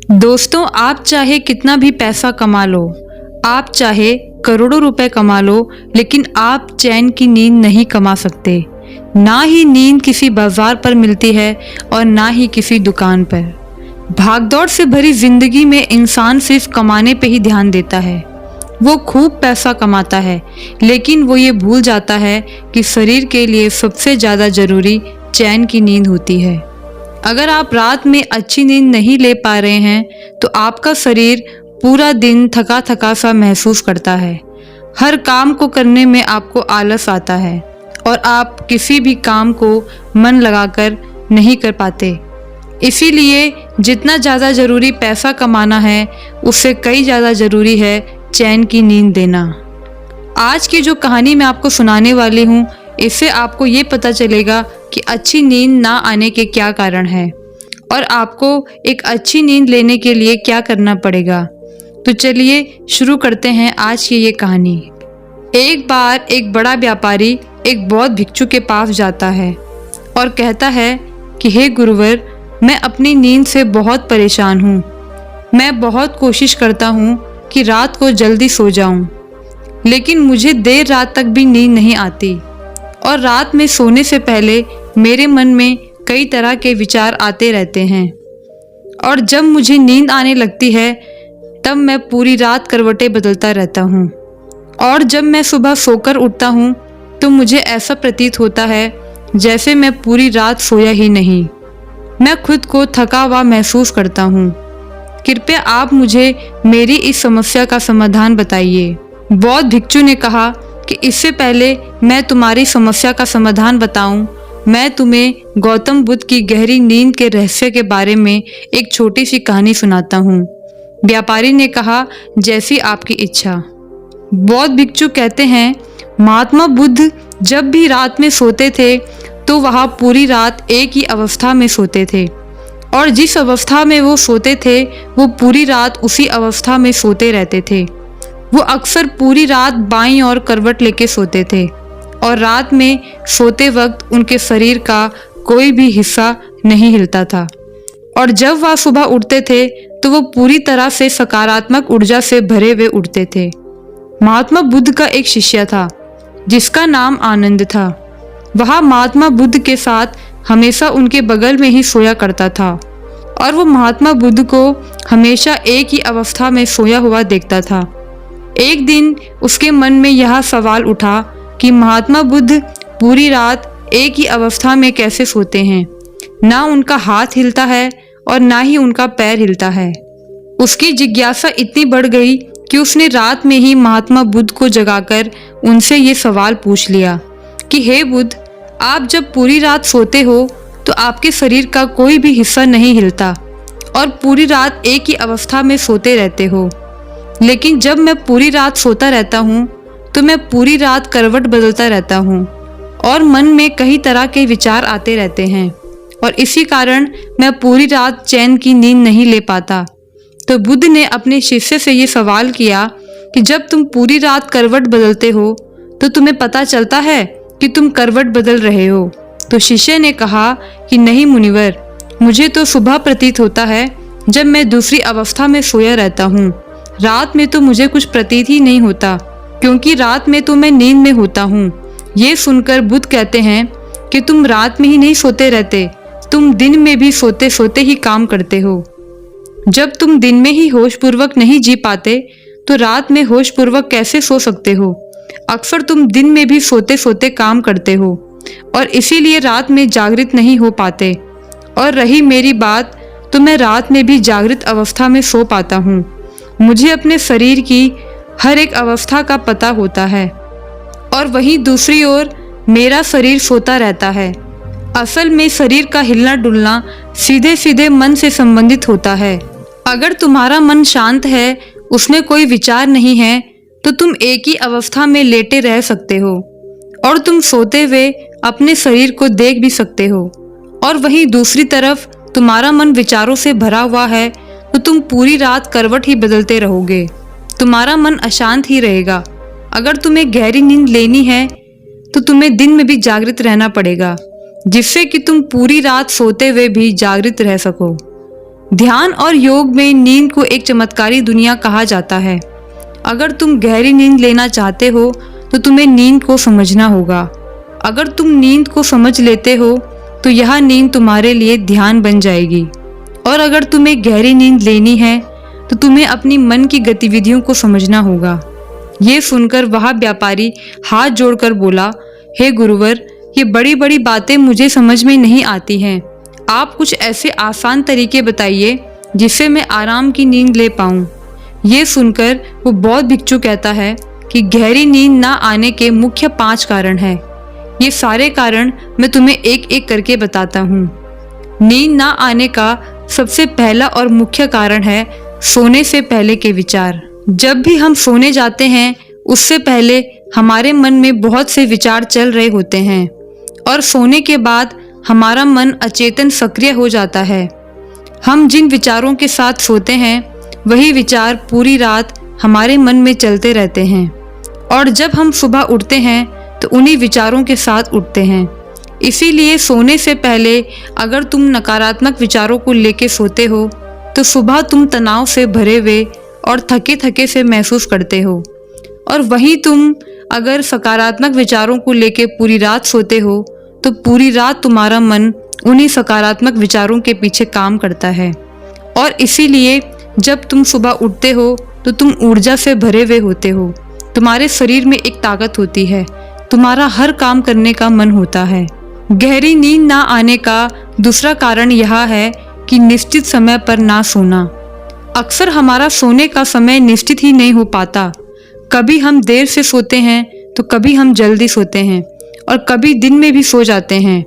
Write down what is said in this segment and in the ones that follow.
दोस्तों, आप चाहे कितना भी पैसा कमा लो, आप चाहे करोड़ों रुपए कमा लो, लेकिन आप चैन की नींद नहीं कमा सकते। ना ही नींद किसी बाजार पर मिलती है और ना ही किसी दुकान पर। भागदौड़ से भरी जिंदगी में इंसान सिर्फ कमाने पे ही ध्यान देता है। वो खूब पैसा कमाता है, लेकिन वो ये भूल जाता है कि शरीर के लिए सबसे ज़्यादा ज़रूरी चैन की नींद होती है। अगर आप रात में अच्छी नींद नहीं ले पा रहे हैं तो आपका शरीर पूरा दिन थका थका सा महसूस करता है। हर काम को करने में आपको आलस आता है और आप किसी भी काम को मन लगाकर नहीं कर पाते। इसीलिए जितना ज़्यादा ज़रूरी पैसा कमाना है, उससे कई ज़्यादा ज़रूरी है चैन की नींद देना। आज की जो कहानी मैं आपको सुनाने वाली हूँ, इससे आपको ये पता चलेगा कि अच्छी नींद ना आने के क्या कारण हैं और आपको एक अच्छी नींद लेने के लिए क्या करना पड़ेगा। तो चलिए शुरू करते हैं आज की ये कहानी। एक बार एक बड़ा व्यापारी एक बौद्ध भिक्षु के पास जाता है और कहता है कि हे गुरुवर, मैं अपनी नींद से बहुत परेशान हूँ। मैं बहुत कोशिश करता हूँ कि रात को जल्दी सो जाऊँ, लेकिन मुझे देर रात तक भी नींद नहीं आती और रात में सोने से पहले मेरे मन में कई तरह के विचार आते रहते हैं और जब मुझे नींद आने लगती है तब मैं पूरी रात करवटें बदलता रहता हूँ और जब मैं सुबह सोकर उठता हूँ तो मुझे ऐसा प्रतीत होता है जैसे मैं पूरी रात सोया ही नहीं। मैं खुद को थका हुआ महसूस करता हूँ। कृपया आप मुझे मेरी इस समस्या का समाधान बताइए। बौद्ध भिक्षु ने कहा कि इससे पहले मैं तुम्हारी समस्या का समाधान बताऊं, मैं तुम्हें गौतम बुद्ध की गहरी नींद के रहस्य के बारे में एक छोटी सी कहानी सुनाता हूँ। व्यापारी ने कहा, जैसी आपकी इच्छा। बौद्ध भिक्षु कहते हैं, महात्मा बुद्ध जब भी रात में सोते थे तो वह पूरी रात एक ही अवस्था में सोते थे और जिस अवस्था में वो सोते थे वो पूरी रात उसी अवस्था में सोते रहते थे। वो अक्सर पूरी रात बाईं ओर करवट लेके सोते थे और रात में सोते वक्त उनके शरीर का कोई भी हिस्सा नहीं हिलता था और जब वह सुबह उठते थे तो वो पूरी तरह से सकारात्मक ऊर्जा से भरे हुए उठते थे। महात्मा बुद्ध का एक शिष्य था जिसका नाम आनंद था। वह महात्मा बुद्ध के साथ हमेशा उनके बगल में ही सोया करता था और वो महात्मा बुद्ध को हमेशा एक ही अवस्था में सोया हुआ देखता था। एक दिन उसके मन में यह सवाल उठा कि महात्मा बुद्ध पूरी रात एक ही अवस्था में कैसे सोते हैं। ना उनका हाथ हिलता है और ना ही उनका पैर हिलता है। उसकी जिज्ञासा इतनी बढ़ गई कि उसने रात में ही महात्मा बुद्ध को जगाकर उनसे ये सवाल पूछ लिया कि हे बुद्ध, आप जब पूरी रात सोते हो तो आपके शरीर का कोई भी हिस्सा नहीं हिलता और पूरी रात एक ही अवस्था में सोते रहते हो, लेकिन जब मैं पूरी रात सोता रहता हूँ तो मैं पूरी रात करवट बदलता रहता हूँ और मन में कई तरह के विचार आते रहते हैं और इसी कारण मैं पूरी रात चैन की नींद नहीं ले पाता। तो बुद्ध ने अपने शिष्य से ये सवाल किया कि जब तुम पूरी रात करवट बदलते हो तो तुम्हें पता चलता है कि तुम करवट बदल रहे हो। तो शिष्य ने कहा कि नहीं मुनिवर, मुझे तो सुबह प्रतीत होता है जब मैं दूसरी अवस्था में सोया रहता हूँ। रात में तो मुझे कुछ प्रतीत ही नहीं होता, क्योंकि रात में तो मैं नींद में होता हूँ। ये सुनकर बुद्ध कहते हैं कि तुम रात में ही नहीं सोते रहते, तुम दिन में भी सोते सोते ही काम करते हो। जब तुम दिन में ही होशपूर्वक नहीं जी पाते तो रात में होशपूर्वक कैसे सो सकते हो। अक्सर तुम दिन में भी सोते सोते काम करते हो और इसीलिए रात में जागृत नहीं हो पाते। और रही मेरी बात, तो मैं रात में भी जागृत अवस्था में सो पाता हूँ। मुझे अपने शरीर की हर एक अवस्था का पता होता है और वहीं दूसरी ओर मेरा शरीर सोता रहता है। असल में शरीर का हिलना डुलना सीधे सीधे मन से संबंधित होता है। अगर तुम्हारा मन शांत है, उसमें कोई विचार नहीं है, तो तुम एक ही अवस्था में लेटे रह सकते हो और तुम सोते हुए अपने शरीर को देख भी सकते हो। और वहीं दूसरी तरफ तुम्हारा मन विचारों से भरा हुआ है तो तुम पूरी रात करवट ही बदलते रहोगे। तुम्हारा मन अशांत ही रहेगा। अगर तुम्हें गहरी नींद लेनी है तो तुम्हें दिन में भी जागृत रहना पड़ेगा, जिससे कि तुम पूरी रात सोते हुए भी जागृत रह सको। ध्यान और योग में नींद को एक चमत्कारी दुनिया कहा जाता है। अगर तुम गहरी नींद लेना चाहते हो तो तुम्हें नींद को समझना होगा। अगर तुम नींद को समझ लेते हो तो यह नींद तुम्हारे लिए ध्यान बन जाएगी। और अगर तुम्हें गहरी नींद लेनी है तो तुम्हें अपनी मन की गतिविधियों को समझना होगा। ये सुनकर वह व्यापारी हाथ जोड़कर बोला, हे गुरुवर, ये बड़ी बड़ी बातें मुझे समझ में नहीं आती हैं। आप कुछ ऐसे आसान तरीके बताइए जिससे मैं आराम की नींद ले पाऊं। ये सुनकर वो बौद्ध भिक्षु कहता है कि गहरी नींद ना आने के मुख्य 5 कारण हैं। ये सारे कारण मैं तुम्हें एक एक करके बताता हूँ। नींद ना आने का सबसे पहला और मुख्य कारण है सोने से पहले के विचार। जब भी हम सोने जाते हैं उससे पहले हमारे मन में बहुत से विचार चल रहे होते हैं और सोने के बाद हमारा मन अचेतन सक्रिय हो जाता है। हम जिन विचारों के साथ सोते हैं वही विचार पूरी रात हमारे मन में चलते रहते हैं और जब हम सुबह उठते हैं तो उन्हीं विचारों के साथ उठते हैं। इसीलिए सोने से पहले अगर तुम नकारात्मक विचारों को लेके सोते हो तो सुबह तुम तनाव से भरे हुए और थके थके से महसूस करते हो, और वहीं तुम अगर सकारात्मक विचारों को लेके पूरी रात सोते हो तो पूरी रात तुम्हारा मन उन्हीं सकारात्मक विचारों के पीछे काम करता है। और इसीलिए जब तुम सुबह उठते हो तो तुम ऊर्जा से भरे हुए होते हो, तुम्हारे शरीर में एक ताकत होती है, तुम्हारा हर काम करने का मन होता है। गहरी नींद ना आने का दूसरा कारण यह है कि निश्चित समय पर ना सोना। अक्सर हमारा सोने का समय निश्चित ही नहीं हो पाता। कभी हम देर से सोते हैं तो कभी हम जल्दी सोते हैं और कभी दिन में भी सो जाते हैं।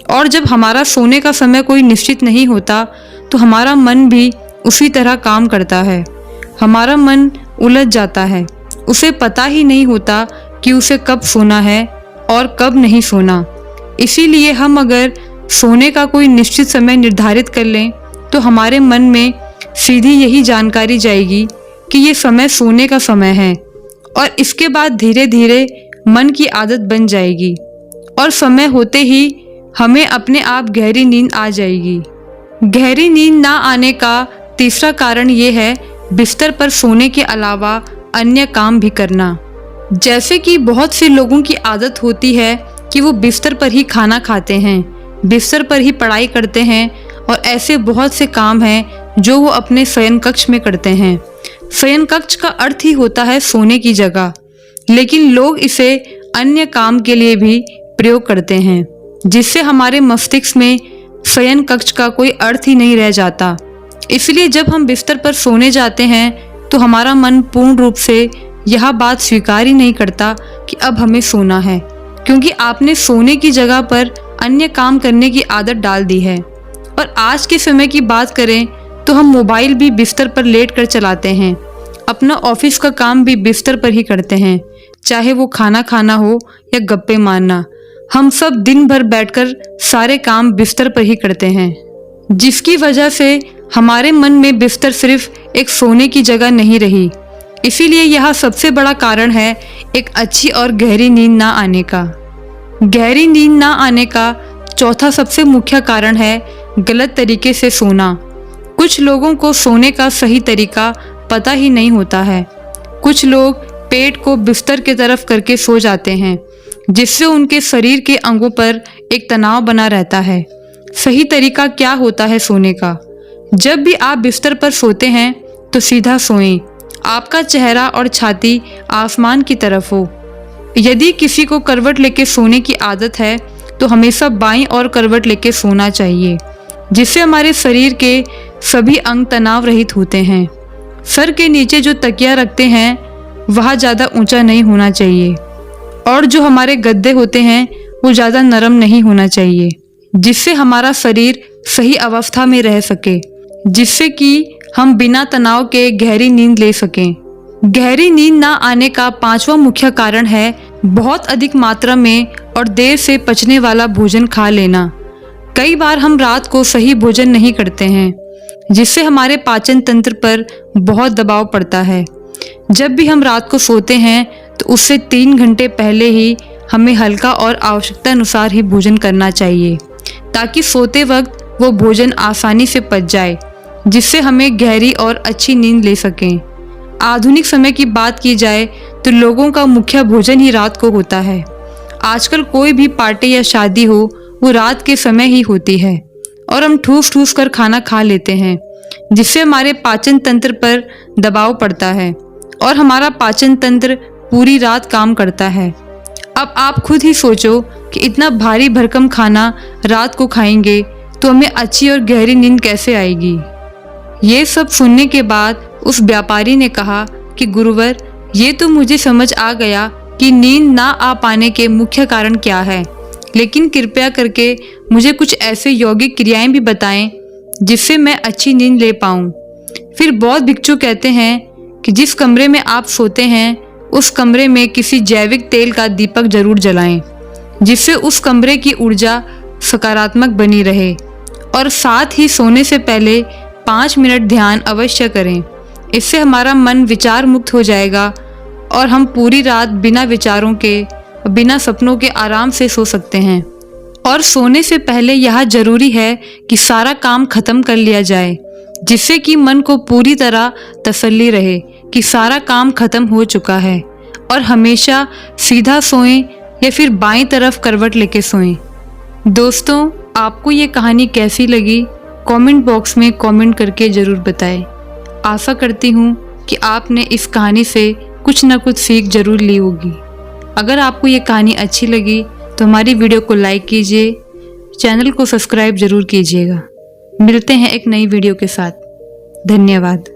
और जब हमारा सोने का समय कोई निश्चित नहीं होता तो हमारा मन भी उसी तरह काम करता है। हमारा मन उलझ जाता है, उसे पता ही नहीं होता कि उसे कब सोना है और कब नहीं सोना। इसीलिए हम अगर सोने का कोई निश्चित समय निर्धारित कर लें तो हमारे मन में सीधी यही जानकारी जाएगी कि ये समय सोने का समय है, और इसके बाद धीरे धीरे मन की आदत बन जाएगी और समय होते ही हमें अपने आप गहरी नींद आ जाएगी। गहरी नींद ना आने का तीसरा कारण ये है बिस्तर पर सोने के अलावा अन्य काम भी करना। जैसे कि बहुत से लोगों की आदत होती है कि वो बिस्तर पर ही खाना खाते हैं, बिस्तर पर ही पढ़ाई करते हैं, और ऐसे बहुत से काम हैं जो वो अपने शयन कक्ष में करते हैं। शयन कक्ष का अर्थ ही होता है सोने की जगह, लेकिन लोग इसे अन्य काम के लिए भी प्रयोग करते हैं, जिससे हमारे मस्तिष्क में शयन कक्ष का कोई अर्थ ही नहीं रह जाता। इसलिए जब हम बिस्तर पर सोने जाते हैं तो हमारा मन पूर्ण रूप से यह बात स्वीकार ही नहीं करता कि अब हमें सोना है, क्योंकि आपने सोने की जगह पर अन्य काम करने की आदत डाल दी है। और आज के समय की बात करें तो हम मोबाइल भी बिस्तर पर लेट कर चलाते हैं, अपना ऑफिस का काम भी बिस्तर पर ही करते हैं, चाहे वो खाना खाना हो या गप्पे मारना। हम सब दिन भर बैठकर सारे काम बिस्तर पर ही करते हैं, जिसकी वजह से हमारे मन में बिस्तर सिर्फ एक सोने की जगह नहीं रही। इसीलिए यह सबसे बड़ा कारण है एक अच्छी और गहरी नींद ना आने का। गहरी नींद ना आने का चौथा सबसे मुख्य कारण है गलत तरीके से सोना। कुछ लोगों को सोने का सही तरीका पता ही नहीं होता है। कुछ लोग पेट को बिस्तर के तरफ करके सो जाते हैं, जिससे उनके शरीर के अंगों पर एक तनाव बना रहता है। सही तरीका क्या होता है सोने का? जब भी आप बिस्तर पर सोते हैं तो सीधा सोएं, आपका चेहरा और छाती आसमान की तरफ हो। यदि किसी को करवट लेके सोने की आदत है तो हमेशा बाईं ओर करवट लेके सोना चाहिए, जिससे हमारे शरीर के सभी अंग तनाव रहित होते हैं। सर के नीचे जो तकिया रखते हैं वह ज़्यादा ऊंचा नहीं होना चाहिए, और जो हमारे गद्दे होते हैं वो ज़्यादा नरम नहीं होना चाहिए, जिससे हमारा शरीर सही अवस्था में रह सके, जिससे कि हम बिना तनाव के गहरी नींद ले सकें। गहरी नींद ना आने का पांचवा मुख्य कारण है बहुत अधिक मात्रा में और देर से पचने वाला भोजन खा लेना। कई बार हम रात को सही भोजन नहीं करते हैं, जिससे हमारे पाचन तंत्र पर बहुत दबाव पड़ता है। जब भी हम रात को सोते हैं तो उससे 3 घंटे पहले ही हमें हल्का और आवश्यकता अनुसार ही भोजन करना चाहिए, ताकि सोते वक्त वो भोजन आसानी से पच जाए, जिससे हमें गहरी और अच्छी नींद ले सकें। आधुनिक समय की बात की जाए तो लोगों का मुख्य भोजन ही रात को होता है। आजकल कोई भी पार्टी या शादी हो वो रात के समय ही होती है और हम ठूस ठूस कर खाना खा लेते हैं, जिससे हमारे पाचन तंत्र पर दबाव पड़ता है और हमारा पाचन तंत्र पूरी रात काम करता है। अब आप खुद ही सोचो कि इतना भारी भरकम खाना रात को खाएंगे तो हमें अच्छी और गहरी नींद कैसे आएगी। ये सब सुनने के बाद उस व्यापारी ने कहा कि गुरुवर, ये तो मुझे समझ आ गया कि नींद ना आ पाने के मुख्य कारण क्या है, लेकिन कृपया करके मुझे कुछ ऐसे यौगिक क्रियाएं भी बताएं जिससे मैं अच्छी नींद ले पाऊं। फिर बौद्ध भिक्षु कहते हैं कि जिस कमरे में आप सोते हैं उस कमरे में किसी जैविक तेल का दीपक जरूर जलाएं, जिससे उस कमरे की ऊर्जा सकारात्मक बनी रहे। और साथ ही सोने से पहले 5 मिनट ध्यान अवश्य करें। इससे हमारा मन विचार मुक्त हो जाएगा और हम पूरी रात बिना विचारों के, बिना सपनों के आराम से सो सकते हैं। और सोने से पहले यह जरूरी है कि सारा काम खत्म कर लिया जाए, जिससे कि मन को पूरी तरह तसल्ली रहे कि सारा काम खत्म हो चुका है। और हमेशा सीधा सोएं या फिर बाईं तरफ करवट लेके सोएं। दोस्तों, आपको ये कहानी कैसी लगी कमेंट बॉक्स में कमेंट करके ज़रूर बताएं। आशा करती हूँ कि आपने इस कहानी से कुछ ना कुछ सीख जरूर ली होगी। अगर आपको ये कहानी अच्छी लगी तो हमारी वीडियो को लाइक कीजिए, चैनल को सब्सक्राइब जरूर कीजिएगा। मिलते हैं एक नई वीडियो के साथ। धन्यवाद।